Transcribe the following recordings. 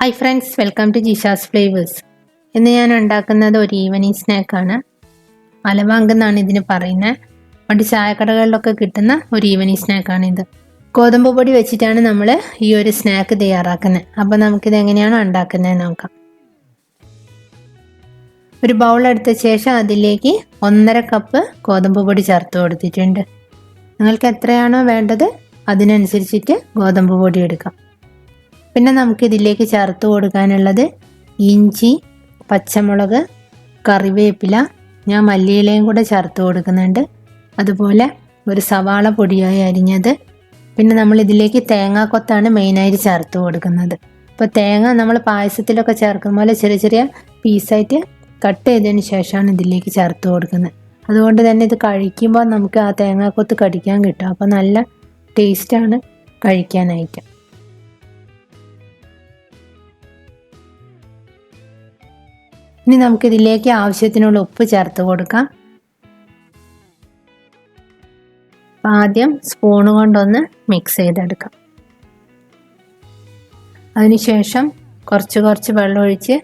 Hi friends, welcome to Jisha's flavours. ഇന്ന് ഞാൻ ഉണ്ടാക്കുന്നത് ഒരു ഈവനിങ് സ്നാക്കാണ്. അലവാങ്ക് എന്നാണ് ഇതിന് പറയുന്നത്. പണ്ട് ചായക്കടകളിലൊക്കെ കിട്ടുന്ന ഒരു ഈവനിങ് സ്നാക്കാണിത്. ഗോതമ്പ് പൊടി വെച്ചിട്ടാണ് നമ്മൾ ഈ ഒരു സ്നാക്ക് തയ്യാറാക്കുന്നത്. അപ്പോൾ നമുക്കിത് എങ്ങനെയാണ് ഉണ്ടാക്കുന്നതെന്ന് നോക്കാം. ഒരു ബൗൾ എടുത്ത ശേഷം അതിലേക്ക് 1.5 കപ്പ് ഗോതമ്പ് പൊടി ചേർത്ത് കൊടുത്തിട്ടുണ്ട്. നിങ്ങൾക്ക് എത്രയാണോ വേണ്ടത് അതിനനുസരിച്ചിട്ട് ഗോതമ്പ് പൊടി എടുക്കാം. പിന്നെ നമുക്ക് ഇതിലേക്ക് ചേർത്ത് കൊടുക്കാനുള്ളത് ഇഞ്ചി, പച്ചമുളക്, കറിവേപ്പില, ഞാൻ മല്ലിയിലയും കൂടെ ചേർത്ത് കൊടുക്കുന്നുണ്ട്. അതുപോലെ ഒരു സവാള പൊടിയായി അരിഞ്ഞത്. പിന്നെ നമ്മൾ ഇതിലേക്ക് തേങ്ങാക്കൊത്താണ് മെയിനായിട്ട് ചേർത്ത് കൊടുക്കുന്നത്. അപ്പോൾ തേങ്ങ നമ്മൾ പായസത്തിലൊക്കെ ചേർക്കുന്ന പോലെ ചെറിയ ചെറിയ പീസായിട്ട് കട്ട് ചെയ്തതിന് ശേഷമാണ് ഇതിലേക്ക് ചേർത്ത് കൊടുക്കുന്നത്. അതുകൊണ്ട് തന്നെ ഇത് കഴിക്കുമ്പോൾ നമുക്ക് ആ തേങ്ങാക്കൊത്ത് കടിക്കാൻ കിട്ടും. അപ്പോൾ നല്ല ടേസ്റ്റാണ് കഴിക്കാനായിട്ട്. ഇനി നമുക്കിതിലേക്ക് ആവശ്യത്തിനുള്ള ഉപ്പ് ചേർത്ത് കൊടുക്കാം. ആദ്യം സ്പൂൺ കൊണ്ടൊന്ന് മിക്സ് ചെയ്തെടുക്കാം. അതിനുശേഷം കുറച്ച് വെള്ളം ഒഴിച്ച്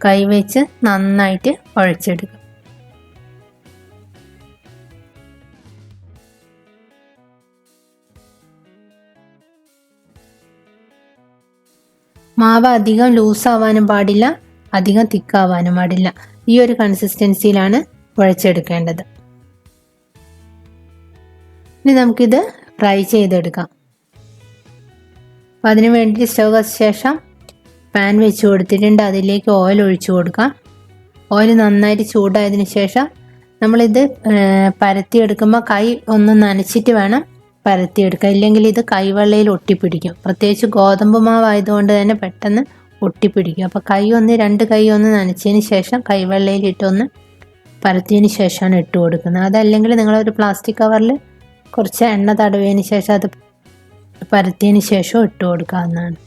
കൈവച്ച് നന്നായിട്ട് കുഴച്ചെടുക്കാം. മാവ് അധികം ലൂസാവാനും പാടില്ല, അധികം തിക്കാവാനും പാടില്ല. ഈ ഒരു കൺസിസ്റ്റൻസിയിലാണ് കുഴച്ചെടുക്കേണ്ടത്. ഇനി നമുക്കിത് ഫ്രൈ ചെയ്തെടുക്കാം. അപ്പം അതിന് വേണ്ടി സ്റ്റവ് കത്തിച്ച ശേഷം പാൻ വെച്ച് കൊടുത്തിട്ടുണ്ട്. അതിലേക്ക് ഓയിൽ ഒഴിച്ചു കൊടുക്കാം. ഓയിൽ നന്നായിട്ട് ചൂടായതിന് ശേഷം നമ്മളിത് പരത്തിയെടുക്കുമ്പോൾ കൈ ഒന്ന് നനച്ചിട്ട് വേണം പരത്തിയെടുക്കുക. ഇല്ലെങ്കിൽ ഇത് കൈവെള്ളയിൽ ഒട്ടിപ്പിടിക്കും. പ്രത്യേകിച്ച് ഗോതമ്പ് മാവായതുകൊണ്ട് തന്നെ പെട്ടെന്ന് ഒട്ടിപ്പിടിക്കും. അപ്പോൾ രണ്ട് കൈ ഒന്ന് നനച്ചതിന് ശേഷം കൈവെള്ളയിലിട്ടൊന്ന് പരത്തിയതിന് ശേഷമാണ് ഇട്ട് കൊടുക്കുന്നത്. അതല്ലെങ്കിൽ നിങ്ങളൊരു പ്ലാസ്റ്റിക് കവറിൽ കുറച്ച് എണ്ണ തടവിയതിന് ശേഷം അത് പരത്തിയതിന് ശേഷം ഇട്ട് കൊടുക്കാവുന്നതാണ്.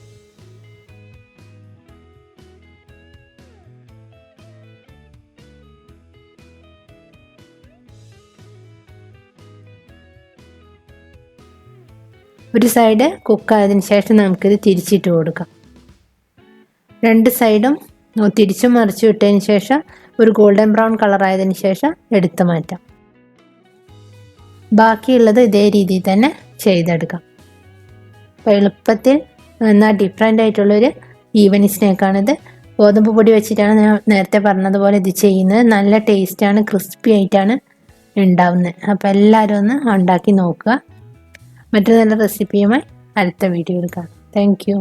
ഒരു സൈഡ് കുക്കായതിന് ശേഷം നമുക്കിത് തിരിച്ചിട്ട് കൊടുക്കാം. രണ്ട് സൈഡും തിരിച്ചും മറിച്ചും ഇട്ടതിന് ശേഷം ഒരു ഗോൾഡൻ ബ്രൗൺ കളറായതിനു ശേഷം എടുത്തു മാറ്റാം. ബാക്കിയുള്ളത് ഇതേ രീതിയിൽ തന്നെ ചെയ്തെടുക്കാം. അപ്പോൾ എളുപ്പത്തിൽ എന്നാൽ ഡിഫറെൻ്റ് ആയിട്ടുള്ളൊരു ഈവനിങ് സ്നാക്കാണിത്. ഗോതമ്പ് പൊടി വെച്ചിട്ടാണ് ഞാൻ നേരത്തെ പറഞ്ഞതുപോലെ ഇത് ചെയ്യുന്നത്. നല്ല ടേസ്റ്റാണ്, ക്രിസ്പി ആയിട്ടാണ് ഉണ്ടാവുന്നത്. അപ്പോൾ എല്ലാവരും ഒന്ന് ഉണ്ടാക്കി നോക്കുക. മറ്റൊരു നല്ല റെസിപ്പിയുമായി അടുത്ത വീഡിയോ എടുക്കാം. Thank you.